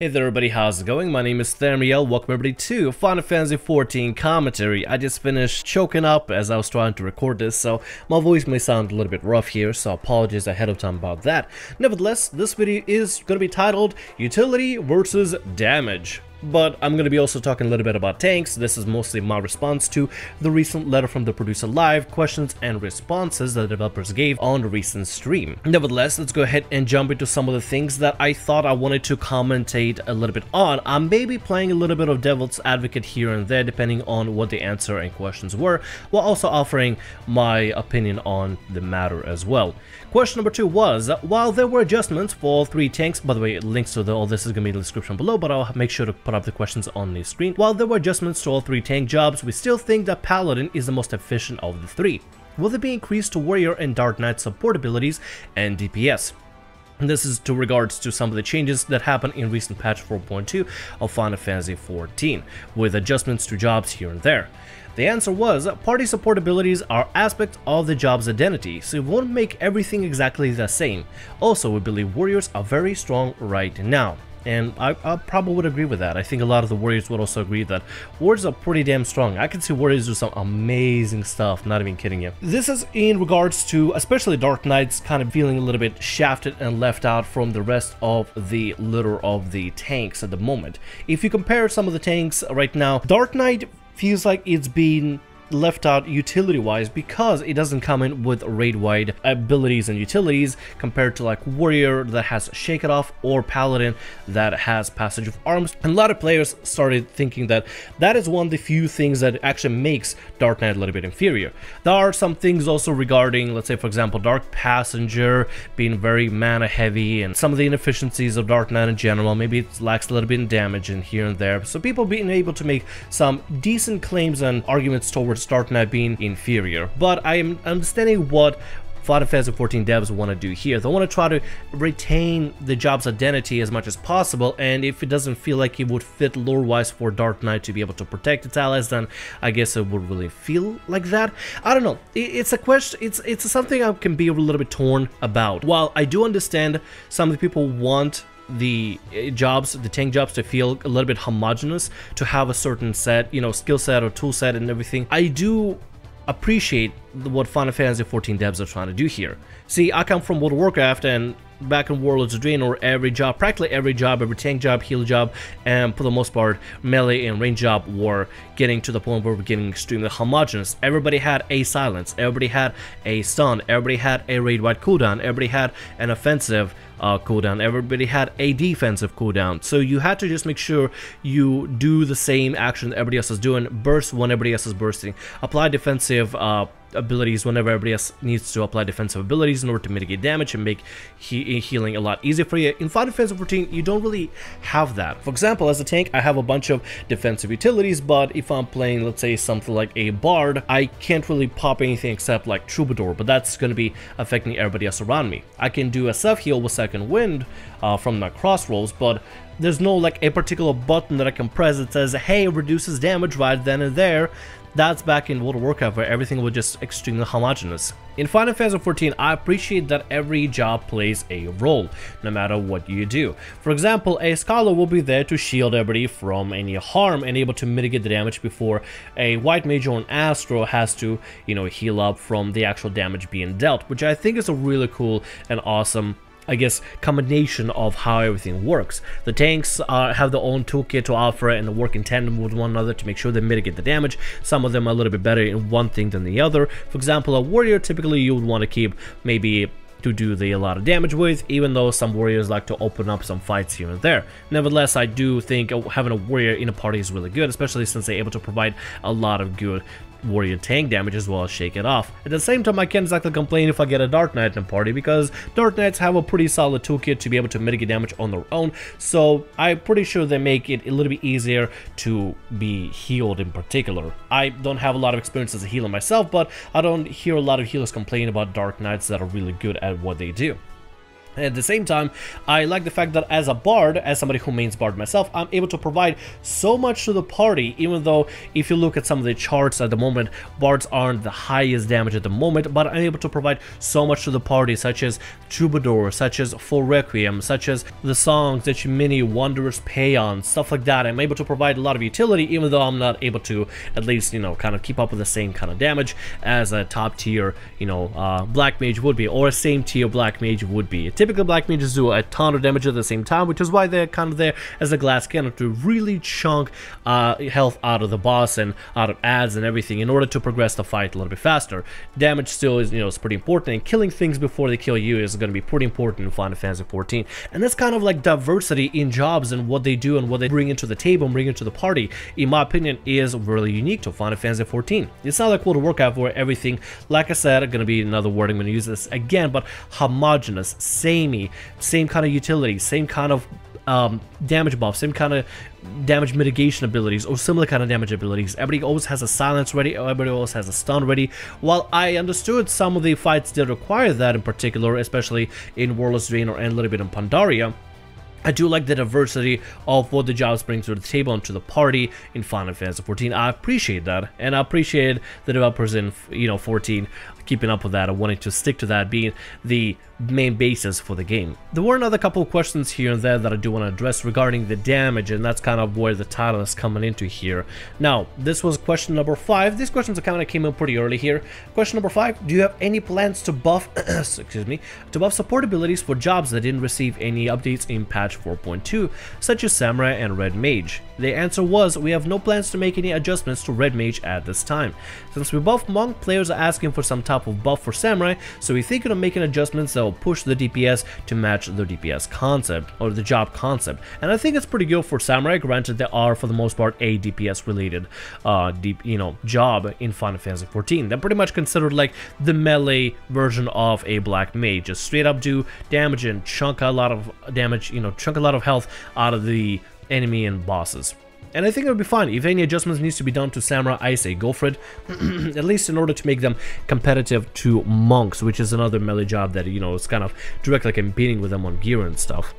Hey there everybody, how's it going? My name is ThamRiel. Welcome everybody to Final Fantasy XIV commentary. I just finished choking up as I was trying to record this, so my voice may sound a little bit rough here, so apologies ahead of time about that. Nevertheless, this video is going to be titled Utility versus Damage. But I'm going to be also talking a little bit about tanks. This is mostly my response to the recent letter from the producer live, questions and responses that the developers gave on the recent stream. Nevertheless, let's go ahead and jump into some of the things that I thought I wanted to commentate a little bit on. I may be playing a little bit of devil's advocate here and there depending on what the answer and questions were, while also offering my opinion on the matter as well. Question number 2 was, while there were adjustments for all 3 tanks, by the way, links to all this is going to be in the description below, but I'll make sure to put up the questions on the screen. While there were adjustments to all 3 tank jobs, we still think that Paladin is the most efficient of the 3. Will there be increased to Warrior and Dark Knight support abilities and DPS? And this is to regards to some of the changes that happened in recent patch 4.2 of Final Fantasy XIV, with adjustments to jobs here and there. The answer was, party support abilities are aspects of the job's identity, so it won't make everything exactly the same. Also, we believe warriors are very strong right now. And I probably would agree with that. I think a lot of the warriors would also agree that warriors are pretty damn strong. I can see warriors do some amazing stuff, not even kidding you. This is in regards to especially Dark Knights kind of feeling a little bit shafted and left out from the rest of the litter of the tanks at the moment. If you compare some of the tanks right now, Dark Knight feels like it's been left out utility-wise because it doesn't come in with raid-wide abilities and utilities compared to like Warrior that has Shake It Off or Paladin that has Passage of Arms. And a lot of players started thinking that that is one of the few things that actually makes Dark Knight a little bit inferior. There are some things also regarding, let's say for example, Dark Passenger being very mana heavy and some of the inefficiencies of Dark Knight in general. Maybe it lacks a little bit in damage in here and there. So people being able to make some decent claims and arguments towards Dark Knight being inferior, but I am understanding what Final Fantasy XIV devs want to do here. They want to try to retain the job's identity as much as possible, and if it doesn't feel like it would fit lore-wise for Dark Knight to be able to protect its allies, then I guess it would really feel like that. I don't know. It's a question. It's something I can be a little bit torn about. While I do understand some of the people want the jobs, the tank jobs, to feel a little bit homogeneous, to have a certain set, you know, skill set or tool set and everything, I do appreciate what Final Fantasy XIV devs are trying to do here. See, I come from World of Warcraft, and back in Warlords of Draenor, every job, practically every job, every tank job, heal job, and for the most part, melee and range job were getting to the point where we're getting extremely homogeneous. Everybody had a silence, everybody had a stun, everybody had a raid-wide cooldown, everybody had an offensive cooldown, everybody had a defensive cooldown. So you had to just make sure you do the same action that everybody else is doing, burst when everybody else is bursting, apply defensive abilities whenever everybody else needs to apply defensive abilities in order to mitigate damage and make healing a lot easier for you. In Final Fantasy XIV, you don't really have that. For example, as a tank, I have a bunch of defensive utilities, but if I'm playing, let's say, something like a Bard, I can't really pop anything except like Troubadour, but that's going to be affecting everybody else around me. I can do a self-heal with Second Wind from my cross rolls, but there's no like a particular button that I can press that says, hey, reduces damage right then and there. That's back in World of Warcraft where everything was just extremely homogeneous. In Final Fantasy XIV, I appreciate that every job plays a role, no matter what you do. For example, a Scholar will be there to shield everybody from any harm and able to mitigate the damage before a White Mage or an Astro has to, you know, heal up from the actual damage being dealt, which I think is a really cool and awesome, I guess, combination of how everything works. The tanks have their own toolkit to offer and work in tandem with one another to make sure they mitigate the damage. Some of them are a little bit better in one thing than the other. For example, a warrior, typically you would want to keep maybe to do a lot of damage with, even though some warriors like to open up some fights here and there. Nevertheless, I do think having a warrior in a party is really good, especially since they're able to provide a lot of good warrior tank damage as well as Shake It Off. At the same time, I can't exactly complain if I get a Dark Knight in a party, because Dark Knights have a pretty solid toolkit to be able to mitigate damage on their own, so I'm pretty sure they make it a little bit easier to be healed in particular. I don't have a lot of experience as a healer myself, but I don't hear a lot of healers complain about Dark Knights that are really good at what they do. At the same time, I like the fact that as a bard, as somebody who mains bard myself, I'm able to provide so much to the party, even though if you look at some of the charts at the moment, bards aren't the highest damage at the moment, but I'm able to provide so much to the party, such as Troubadour, such as Full Requiem, such as the songs that you mini Wanderer's Paean, stuff like that. I'm able to provide a lot of utility, even though I'm not able to, at least, you know, kind of keep up with the same kind of damage as a top tier, you know, Black Mage would be, or a same tier Black Mage would be. Typically, Black Mages do a ton of damage at the same time, which is why they're kind of there as a glass cannon to really chunk health out of the boss and out of ads and everything in order to progress the fight a little bit faster. Damage still is, you know, is pretty important, and killing things before they kill you is going to be pretty important in Final Fantasy XIV. And that's kind of like diversity in jobs and what they do and what they bring into the table and bring into the party, in my opinion, is really unique to Final Fantasy XIV. It's not like World of Warcraft where everything, like I said, going to be another word, I'm going to use this again, but homogenous, samey, same kind of utility, same kind of damage buff, same kind of damage mitigation abilities, or similar kind of damage abilities. Everybody always has a silence ready, everybody always has a stun ready. While I understood some of the fights did require that in particular, especially in Warless Drain or and a little bit in Pandaria, I do like the diversity of what the jobs bring to the table and to the party in Final Fantasy XIV. I appreciate that, and I appreciate the developers in, you know, 14 keeping up with that and wanting to stick to that being the main basis for the game. There were another couple of questions here and there that I do want to address regarding the damage, and that's kind of where the title is coming into here. Now, this was question number 5. These questions kind of came in pretty early here. Question number 5, do you have any plans to buff excuse me, to buff support abilities for jobs that didn't receive any updates in patch 4.2, such as Samurai and Red Mage? The answer was, we have no plans to make any adjustments to Red Mage at this time. Since we buff Monk, players are asking for some type of buff for Samurai, so we're thinking of making adjustments that will push the DPS to match the DPS concept, or the job concept. And I think it's pretty good for Samurai, granted they are for the most part a DPS related job in Final Fantasy XIV. They're pretty much considered like the melee version of a Black Mage, just straight up do damage and chunk a lot of damage, you know, chunk a lot of health out of the enemy and bosses. And I think it would be fine. If any adjustments needs to be done to Samurai, I say go for it. At least in order to make them competitive to Monks, which is another melee job that, you know, is kind of directly competing with them on gear and stuff.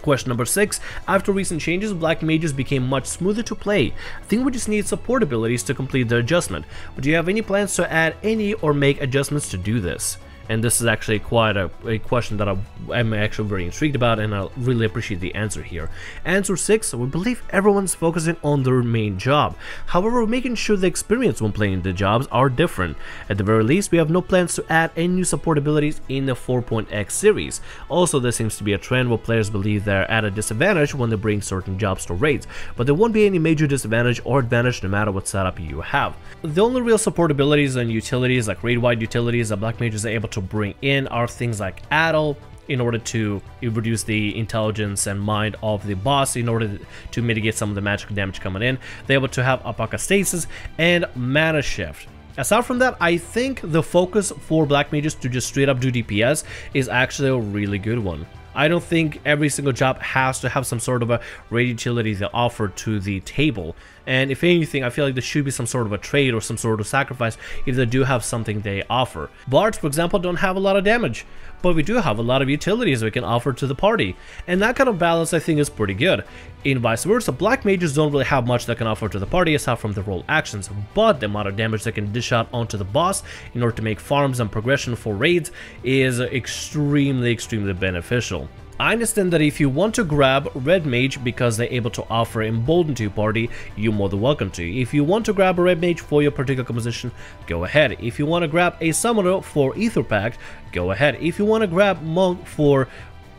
Question number 6, after recent changes, Black Mages became much smoother to play. I think we just need support abilities to complete the adjustment. But do you have any plans to add any or make adjustments to do this? And this is actually quite a question that I'm actually very intrigued about, and I really appreciate the answer here. Answer 6, we believe everyone's focusing on their main job. However, we're making sure the experience when playing the jobs are different. At the very least, we have no plans to add any new support abilities in the 4.x series. Also, there seems to be a trend where players believe they're at a disadvantage when they bring certain jobs to raids, but there won't be any major disadvantage or advantage no matter what setup you have. The only real support abilities and utilities, like raid-wide utilities that Black Mages are able to bring in, are things like Addle, in order to reduce the intelligence and mind of the boss, in order to mitigate some of the magical damage coming in. They're able to have Apocastasis and Mana Shift. Aside from that, I think the focus for Black Mages to just straight up do DPS is actually a really good one. I don't think every single job has to have some sort of a raid utility they offer to the table. And if anything, I feel like there should be some sort of a trade or some sort of sacrifice if they do have something they offer. Bards, for example, don't have a lot of damage, but we do have a lot of utilities we can offer to the party. And that kind of balance, I think, is pretty good. In vice versa, Black Mages don't really have much they can offer to the party aside from the role actions, but the amount of damage they can dish out onto the boss in order to make farms and progression for raids is extremely beneficial. I understand that if you want to grab Red Mage because they're able to offer Embolden to your party, you're more than welcome to. If you want to grab a Red Mage for your particular composition, go ahead. If you want to grab a Summoner for Ether Pact, go ahead. If you want to grab Monk for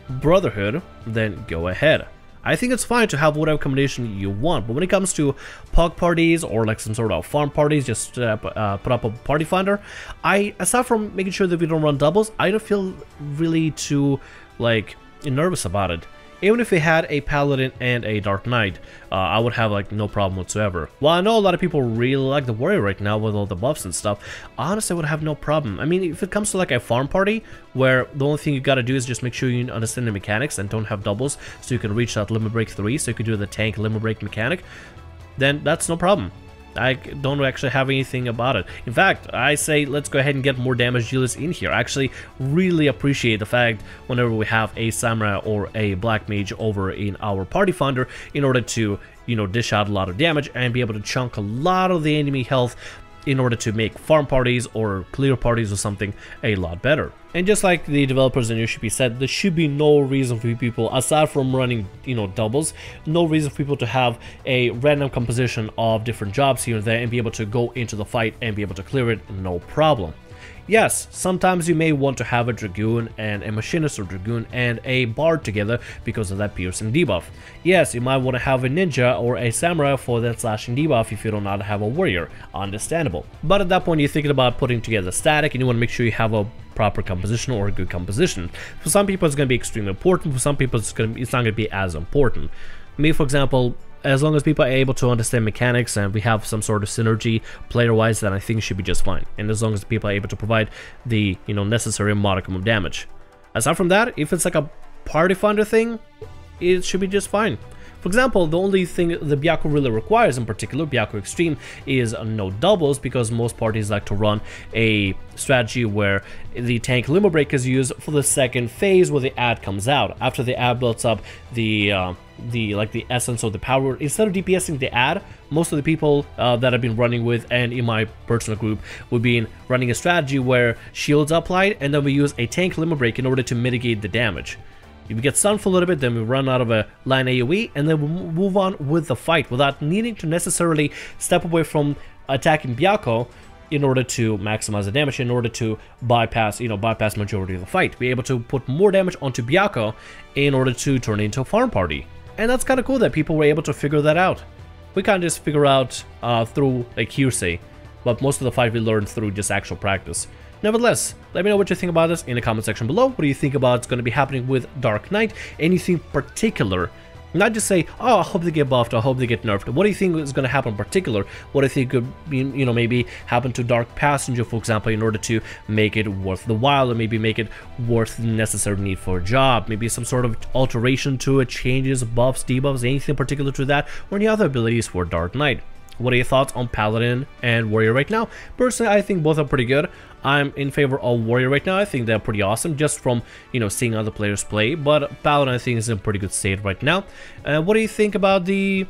Brotherhood, then go ahead. I think it's fine to have whatever combination you want, but when it comes to POG parties or like some sort of farm parties, just put up a party finder, aside from making sure that we don't run doubles, I don't feel really too, like, nervous about it. Even if we had a Paladin and a Dark Knight, I would have like no problem whatsoever. While I know a lot of people really like the Warrior right now with all the buffs and stuff, honestly I would have no problem. I mean, if it comes to like a farm party where the only thing you gotta do is just make sure you understand the mechanics and don't have doubles so you can reach that Limit Break 3, so you can do the tank Limit Break mechanic, then that's no problem. I don't actually have anything about it. In fact, I say let's go ahead and get more damage dealers in here. I actually really appreciate the fact whenever we have a samurai or a black mage over in our party finder in order to, you know, dish out a lot of damage and be able to chunk a lot of the enemy health in order to make farm parties or clear parties or something a lot better. And just like the developers in USHP said, there should be no reason for people, aside from running, you know, doubles, no reason for people to have a random composition of different jobs here and there and be able to go into the fight and be able to clear it, no problem. Yes, sometimes you may want to have a Dragoon and a Machinist or Dragoon and a Bard together because of that piercing debuff. Yes, you might want to have a Ninja or a Samurai for that slashing debuff if you do not have a Warrior. Understandable. But at that point, you're thinking about putting together static and you want to make sure you have a proper composition or a good composition. For some people, it's going to be extremely important. For some people, it's not going to be as important. Me, for example, as long as people are able to understand mechanics and we have some sort of synergy player-wise, then I think it should be just fine. And as long as people are able to provide the, you know, necessary modicum of damage. Aside from that, if it's like a party finder thing, it should be just fine. For example, the only thing the Byaku really requires, in particular Byaku Extreme, is no doubles, because most parties like to run a strategy where the tank limbo break is used for the second phase where the ad comes out. After the ad builds up the essence of the power, instead of DPSing the ad, most of the people that I've been running with and in my personal group would be running a strategy where shields are applied and then we use a tank limbo break in order to mitigate the damage. If we get stunned for a little bit, then we run out of a line AoE, and then we'll move on with the fight without needing to necessarily step away from attacking Byaku in order to maximize the damage, in order to bypass majority of the fight. Be able to put more damage onto Byaku in order to turn it into a farm party. And that's kind of cool that people were able to figure that out. We can't just figure out through like hearsay, but most of the fight we learned through just actual practice. Nevertheless, let me know what you think about this in the comment section below. What do you think about what's going to be happening with Dark Knight? Anything particular? Not just say, oh, I hope they get buffed, I hope they get nerfed. What do you think is going to happen in particular? What do you think could, you know, maybe happen to Dark Passenger, for example, in order to make it worth the while, or maybe make it worth the necessary need for a job? Maybe some sort of alteration to it, changes, buffs, debuffs, anything particular to that, or any other abilities for Dark Knight? What are your thoughts on Paladin and Warrior right now? Personally, I think both are pretty good. I'm in favor of Warrior right now. I think they're pretty awesome just from, you know, seeing other players play. But Paladin, I think, is in a pretty good state right now. What do you think about the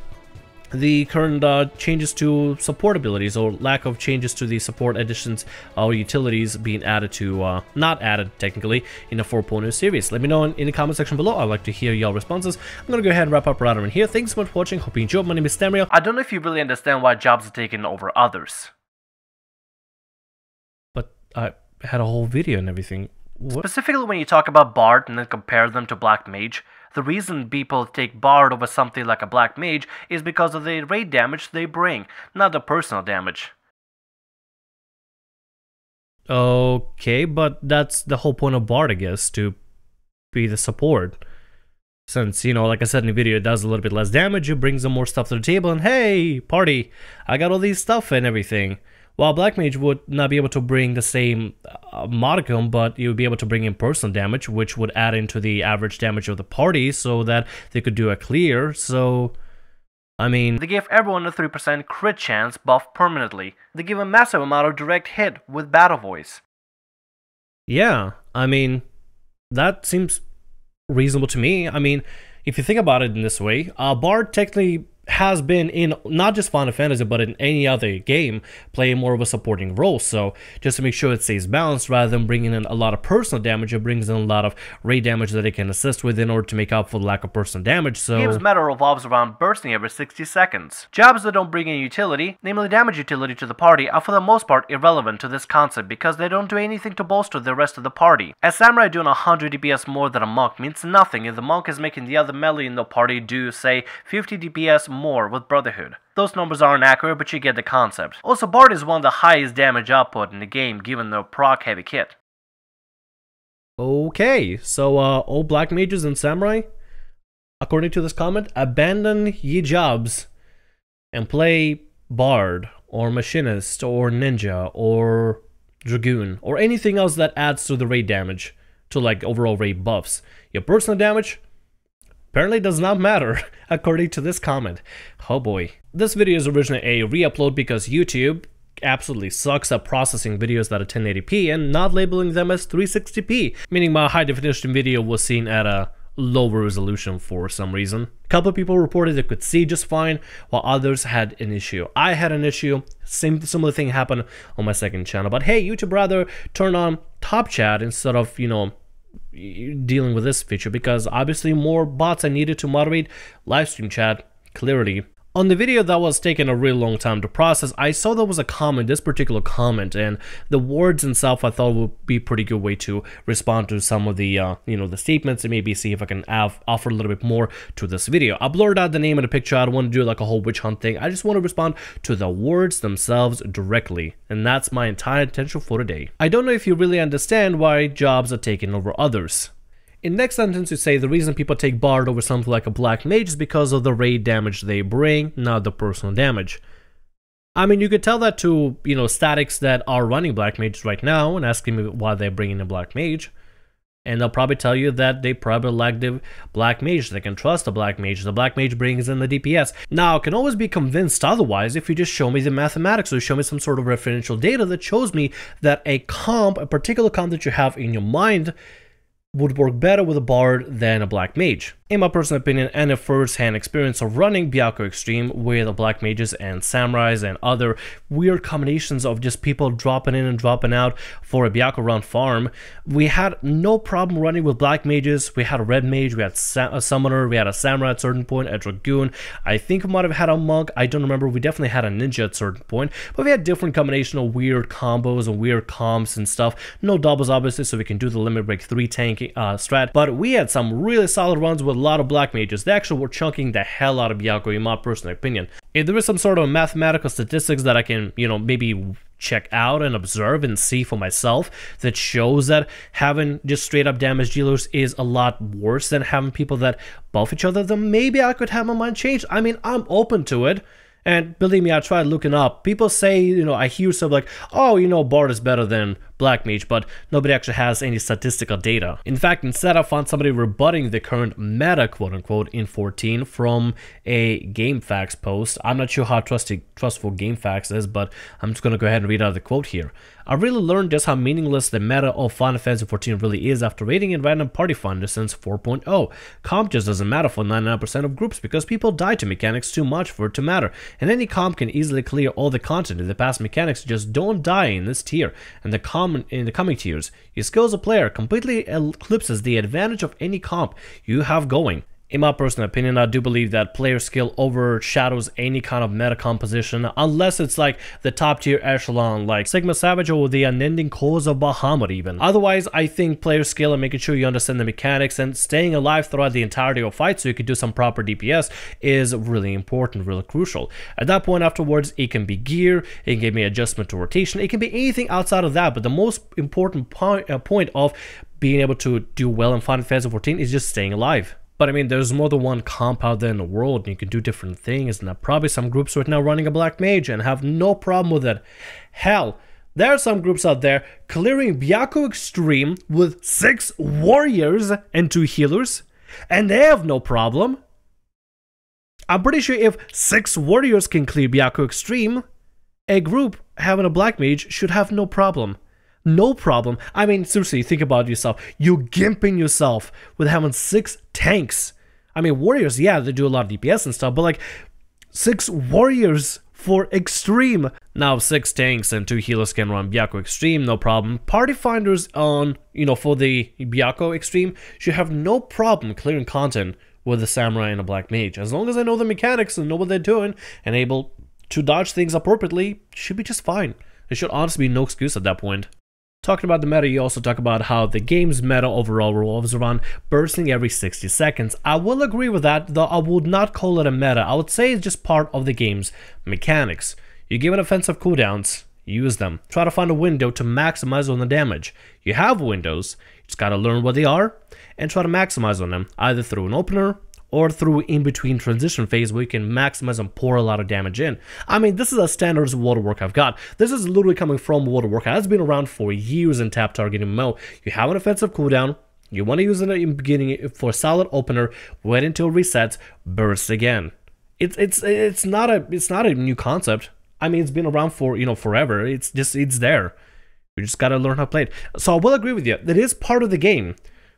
current changes to support abilities, or lack of changes to the support additions or utilities being added to, not added technically, in the 4.0 series? Let me know in the comment section below. I'd like to hear your responses. I'm gonna go ahead and wrap up right around here. Thanks so much for watching. Hope you enjoyed. My name is ThamReal. I don't know if you really understand why jobs are taken over others. But I had a whole video and everything. What? Specifically when you talk about Bard and then compare them to Black Mage, the reason people take Bard over something like a Black Mage is because of the raid damage they bring, not the personal damage. Okay, but that's the whole point of Bard, I guess, to be the support. Since, you know, like I said in the video, it does a little bit less damage, it brings them more stuff to the table, and hey, party, I got all these stuff and everything. While Black Mage would not be able to bring the same modicum, but you would be able to bring in personal damage, which would add into the average damage of the party so that they could do a clear. So, I mean, they give everyone a 3% crit chance buff permanently. They give a massive amount of direct hit with battle voice. Yeah, I mean, that seems reasonable to me. I mean, if you think about it in this way, Bard technically has been in not just Final Fantasy but in any other game playing more of a supporting role, so just to make sure it stays balanced, rather than bringing in a lot of personal damage, it brings in a lot of raid damage that it can assist with in order to make up for the lack of personal damage. So the game's meta revolves around bursting every 60 seconds. Jobs that don't bring in utility, namely damage utility to the party, are for the most part irrelevant to this concept because they don't do anything to bolster the rest of the party. A samurai doing 100 DPS more than a monk means nothing if the monk is making the other melee in the party do, say, 50 DPS more with Brotherhood. Those numbers aren't accurate, but you get the concept. Also, Bard is one of the highest damage output in the game given the proc heavy kit. Okay, so all Black Mages and Samurai, according to this comment, abandon ye jobs and play Bard or Machinist or Ninja or Dragoon or anything else that adds to the raid damage, to like overall raid buffs. Your personal damage, Apparently does not matter, according to this comment. Oh boy. This video is originally a re-upload because YouTube absolutely sucks at processing videos that are 1080p and not labeling them as 360p, meaning my high definition video was seen at a lower resolution for some reason. A couple of people reported they could see just fine, while others had an issue. I had an issue. Similar thing happened on my second channel. But hey, YouTube rather turn on Top Chat instead of, you know, dealing with this feature, because obviously more bots I needed to moderate livestream chat clearly. On the video that was taking a really long time to process, I saw there was a comment, this particular comment, and the words themselves I thought would be a pretty good way to respond to some of the, you know, the statements, and maybe see if I can offer a little bit more to this video. I blurred out the name of the picture. I don't want to do like a whole witch hunt thing. I just want to respond to the words themselves directly, and that's my entire intention for today. I don't know if you really understand why jobs are taking over others. In next sentence, you say the reason people take Bard over something like a Black Mage is because of the raid damage they bring, not the personal damage. I mean, you could tell that to, you know, statics that are running Black Mages right now and asking me why they're bringing a Black Mage. And they'll probably tell you that they probably lack the Black Mage. They can trust the Black Mage. The Black Mage brings in the DPS. Now, I can always be convinced otherwise if you just show me the mathematics or show me some sort of referential data that shows me that a particular comp that you have in your mind would work better with a Bard than a Black Mage. In my personal opinion, and a first-hand experience of running Byakko Extreme with Black Mages and Samurais and other weird combinations of just people dropping in and dropping out for a Byakko run farm, we had no problem running with Black Mages. We had a Red Mage, we had a Summoner, we had a Samurai at a certain point, a Dragoon. I think we might have had a Monk, I don't remember. We definitely had a Ninja at a certain point, but we had different combination of weird combos and weird comps and stuff. No doubles, obviously, so we can do the Limit Break 3 tank strat, but we had some really solid runs with a lot of Black Mages. They actually were chunking the hell out of Byakko, in my personal opinion. If there is some sort of mathematical statistics that I can, you know, maybe check out and observe and see for myself that shows that having just straight up damage dealers is a lot worse than having people that buff each other, then maybe I could have my mind changed. I mean, I'm open to it. And believe me, I tried looking up. People say, you know, I hear stuff like, oh, you know, Bard is better than Black Mage, but nobody actually has any statistical data. In fact, instead I found somebody rebutting the current meta, quote-unquote, in 14 from a GameFAQs post. I'm not sure how trustful GameFAQs is, but I'm just going to go ahead and read out the quote here. I really learned just how meaningless the meta of Final Fantasy 14 really is after raiding in random party finder since 4.0. Comp just doesn't matter for 99% of groups because people die to mechanics too much for it to matter, and any comp can easily clear all the content if the past mechanics just don't die in this tier, and in the coming tiers. Your skill as a player completely eclipses the advantage of any comp you have going. In my personal opinion, I do believe that player skill overshadows any kind of meta composition, unless it's like the top tier echelon, like Sigma Savage or the unending cause of Bahamut even. Otherwise, I think player skill and making sure you understand the mechanics and staying alive throughout the entirety of fight so you can do some proper DPS is really important, really crucial. At that point afterwards, it can be gear, it can give me adjustment to rotation, it can be anything outside of that, but the most important point of being able to do well in Final Fantasy 14 is just staying alive. But I mean, there's more than one comp out there in the world, and you can do different things, and there are probably some groups right now running a Black Mage and have no problem with it. Hell, there are some groups out there clearing Byakko Extreme with 6 warriors and 2 healers, and they have no problem. I'm pretty sure if 6 warriors can clear Byakko Extreme, a group having a Black Mage should have no problem. No problem. I mean, seriously, think about yourself. You're gimping yourself with having 6 tanks. I mean, warriors, yeah, they do a lot of DPS and stuff, but like 6 warriors for Extreme. Now, 6 tanks and 2 healers can run Byakko Extreme, no problem. Party finders on, you know, for the Byakko Extreme should have no problem clearing content with a Samurai and a Black Mage. As long as they know the mechanics and know what they're doing and able to dodge things appropriately, should be just fine. There should honestly be no excuse at that point. Talking about the meta, you also talk about how the game's meta overall revolves around bursting every 60 seconds. I will agree with that, though I would not call it a meta. I would say it's just part of the game's mechanics. You're given offensive cooldowns, use them. Try to find a window to maximize on the damage. You have windows, you just gotta learn what they are, and try to maximize on them, either through an opener, or through in-between transition phase where you can maximize and pour a lot of damage in. I mean, this is a standards waterwork I've got. This is literally coming from waterwork. It has been around for years in tap targeting MMO. You have an offensive cooldown, You want to use it in the beginning for solid opener, wait until it resets, burst again. It's not a new concept. I mean, it's been around for, you know, forever. It's there. You just gotta learn how to play it. So I will agree with you. That is part of the game.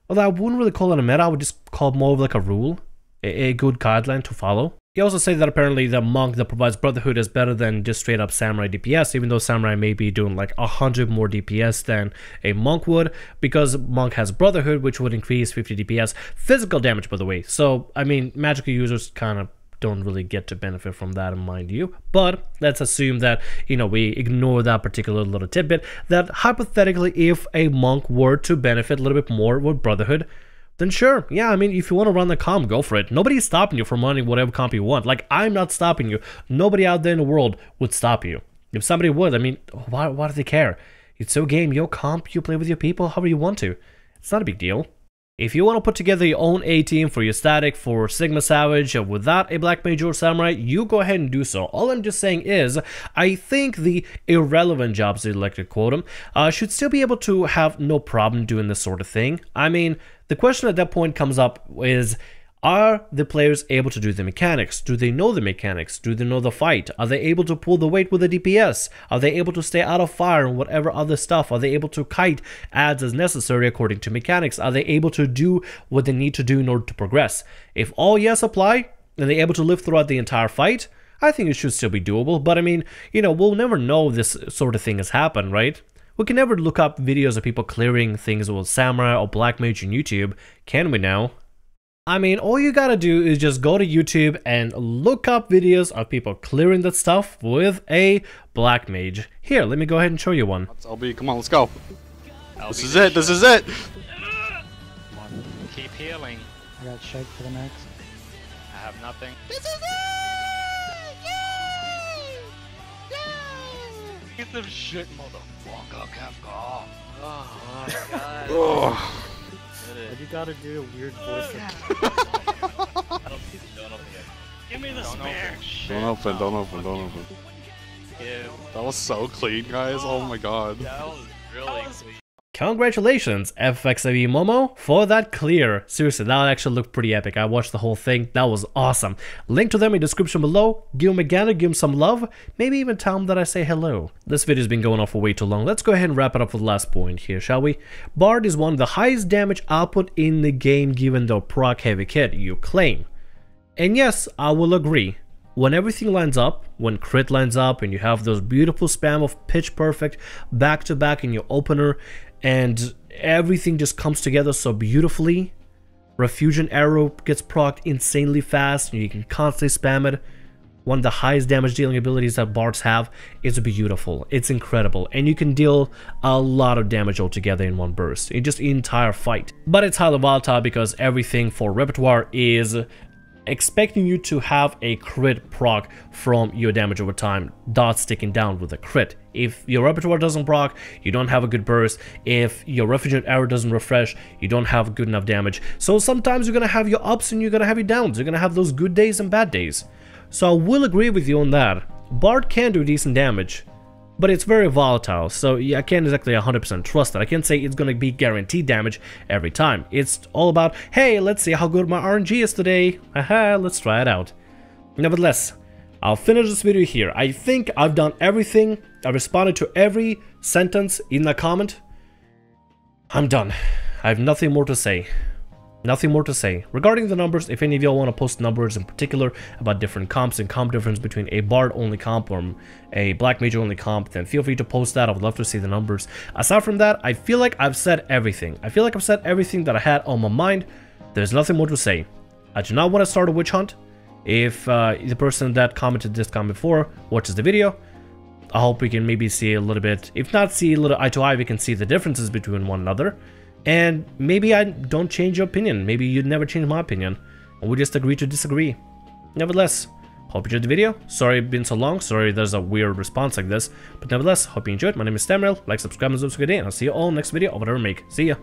Although I wouldn't really call it a meta. I would just call it more of like a rule, a good guideline to follow. He also said that apparently the monk that provides Brotherhood is better than just straight up samurai DPS, even though samurai may be doing like 100 more DPS than a monk would, because monk has Brotherhood, which would increase 50 DPS physical damage, by the way. So I mean, magical users kind of don't really get to benefit from that, mind you. But let's assume that, you know, we ignore that particular little tidbit, that hypothetically if a monk were to benefit a little bit more with Brotherhood, then sure, yeah, I mean, if you want to run the comp, go for it. Nobody's stopping you from running whatever comp you want. Like, I'm not stopping you. Nobody out there in the world would stop you. If somebody would, I mean, why do they care? It's your game, your comp, you play with your people however you want to. It's not a big deal. If you want to put together your own A-team for your static, for Sigma Savage, without a Black Mage or Samurai, you go ahead and do so. All I'm just saying is, I think the irrelevant jobs, the elected quotum, should still be able to have no problem doing this sort of thing. I mean, the question at that point comes up is, are the players able to do the mechanics? Do they know the mechanics? Do they know the fight? Are they able to pull the weight with the DPS? Are they able to stay out of fire and whatever other stuff? Are they able to kite adds as necessary according to mechanics? Are they able to do what they need to do in order to progress? If all yes apply, and they're able to live throughout the entire fight, I think it should still be doable. But I mean, you know, we'll never know this sort of thing has happened, right? We can never look up videos of people clearing things with Samurai or Black Mage on YouTube, can we now? I mean, all you gotta do is just go to YouTube and look up videos of people clearing that stuff with a Black Mage. Here, let me go ahead and show you one. LB, come on, let's go. This is it, this is it! Come on, keep healing. I got shake for the next. I have nothing. This is it! Yay! Yay! Get the shit, motherfucker, Kafka. Oh my god. Oh. But you gotta do a weird voice. Give me the spear. Don't open, don't open, don't open. That was so clean, guys. Oh my god. That was really clean. Congratulations, FFXIV Momo, for that clear. Seriously, that actually looked pretty epic. I watched the whole thing. That was awesome. Link to them in the description below. Give them a gander, give them some love. Maybe even tell them that I say hello. This video's been going on for way too long. Let's go ahead and wrap it up with the last point here, shall we? Bard is one of the highest damage output in the game given the proc heavy kit you claim. And yes, I will agree. When everything lines up, when crit lines up and you have those beautiful spam of pitch perfect back to back in your opener, and everything just comes together so beautifully. Refusion arrow gets procced insanely fast and you can constantly spam it. One of the highest damage dealing abilities that bards have. It's beautiful, it's incredible, and you can deal a lot of damage altogether in one burst, in just the entire fight. But it's highly volatile because everything for repertoire is expecting you to have a crit proc from your damage over time, dot sticking down with a crit. If your repertoire doesn't proc, you don't have a good burst. If your refusion arrow doesn't refresh, you don't have good enough damage. So sometimes you're gonna have your ups and you're gonna have your downs. You're gonna have those good days and bad days. So I will agree with you on that. Bard can do decent damage, but it's very volatile, so yeah, I can't exactly 100% trust it. I can't say it's gonna be guaranteed damage every time. It's all about, hey, let's see how good my RNG is today. Haha, let's try it out. Nevertheless, I'll finish this video here. I think I've done everything. I responded to every sentence in the comment. I'm done. I have nothing more to say. Nothing more to say. Regarding the numbers, if any of y'all want to post numbers in particular about different comps and comp difference between a Bard only comp or a Black Mage only comp, then feel free to post that. I would love to see the numbers. Aside from that, I feel like I've said everything. I feel like I've said everything that I had on my mind. There's nothing more to say. I do not want to start a witch hunt. If the person that commented this comment before watches the video, I hope we can maybe see a little bit, if not see a little eye to eye, we can see the differences between one another. And maybe I don't change your opinion. Maybe you'd never change my opinion. And we just agree to disagree. Nevertheless, hope you enjoyed the video. Sorry it's been so long. Sorry there's a weird response like this. But nevertheless, hope you enjoyed. My name is ThamReal. Like, subscribe, and subscribe. And I'll see you all next video or whatever I make. See ya.